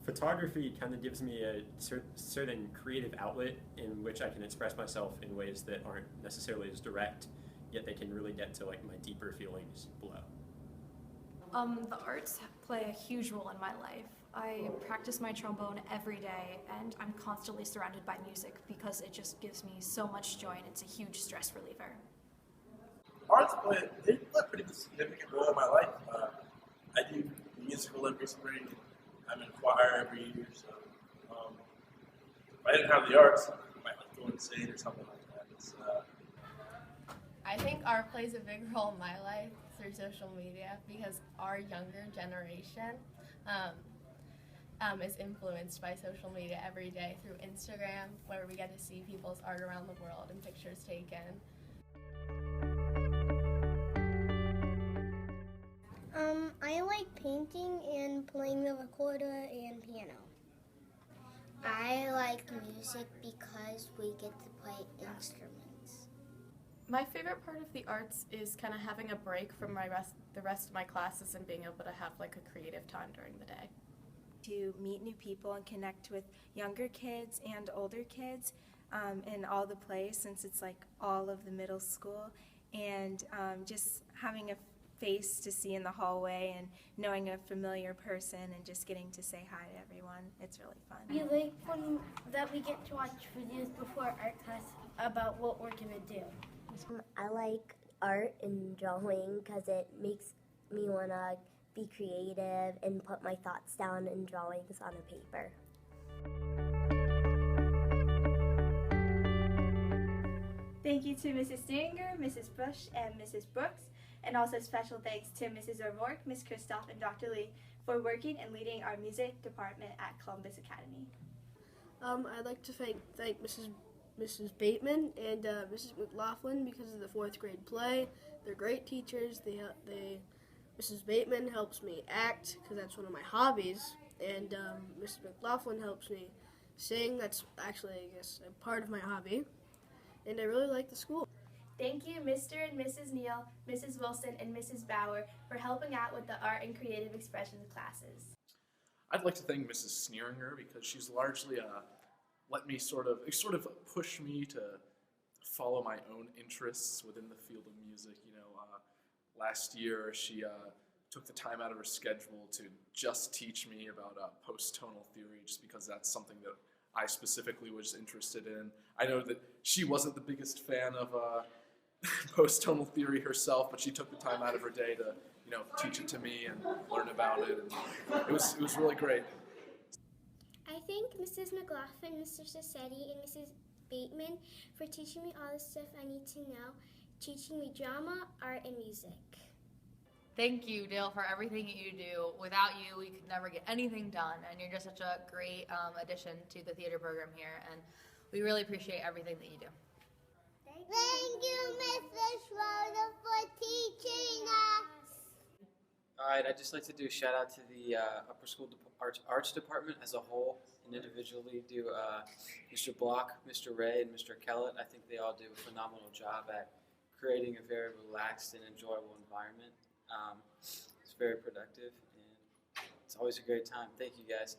Photography kind of gives me a certain creative outlet in which I can express myself in ways that aren't necessarily as direct, yet they can really get to like my deeper feelings below. The arts play a huge role in my life. I practice my trombone every day, and I'm constantly surrounded by music because it just gives me so much joy, and it's a huge stress reliever. They play a pretty significant role in my life. I do musical every spring. I'm in choir every year, so if I didn't have the arts, I might like go insane or something like that. I think art plays a big role in my life through social media because our younger generation is influenced by social media every day through Instagram, where we get to see people's art around the world and pictures taken. I like painting and playing the recorder and piano. I like music because we get to play instruments. My favorite part of the arts is kind of having a break from the rest of my classes and being able to have like a creative time during the day. To meet new people and connect with younger kids and older kids in all the plays, since it's like all of the middle school, and just having a face to see in the hallway and knowing a familiar person and just getting to say hi to everyone. It's really fun. We like that we get to watch videos before art class about what we're going to do. I like art and drawing because it makes me want to be creative and put my thoughts down in drawings on a paper. Thank you to Mrs. Stieringer, Mrs. Bush, and Mrs. Brooks, and also special thanks to Mrs. O'Rourke, Ms. Kristoff, and Dr. Lee for working and leading our music department at Columbus Academy. I'd like to thank Mrs. Bateman and Mrs. McLaughlin because of the 4th grade play. They're great teachers. Mrs. Bateman helps me act because that's one of my hobbies, and Mrs. McLaughlin helps me sing. That's actually, I guess, a part of my hobby, and I really like the school. Thank you, Mr. and Mrs. Neal, Mrs. Wilson, and Mrs. Bauer for helping out with the art and creative expressions classes. I'd like to thank Mrs. Sneeringer because she's largely let me sort of push me to follow my own interests within the field of music. Last year she took the time out of her schedule to just teach me about post-tonal theory, just because that's something that I specifically was interested in. I know that she wasn't the biggest fan of post-tonal theory herself, but she took the time out of her day to teach it to me and learn about it, and it was really great. I thank Mrs. McLaughlin, Mr. Sassetti, and Mrs. Bateman for teaching me all the stuff I need to know, teaching me drama, art, and music. Thank you, Dale, for everything that you do. Without you, we could never get anything done, and you're just such a great addition to the theater program here, and we really appreciate everything that you do. Thank you, Mr. Schroeder, for teaching us. All right, I'd just like to do a shout out to the upper school arts department as a whole, and individually do Mr. Block, Mr. Ray, and Mr. Kellett. I think they all do a phenomenal job at creating a very relaxed and enjoyable environment. It's very productive, and it's always a great time. Thank you, guys.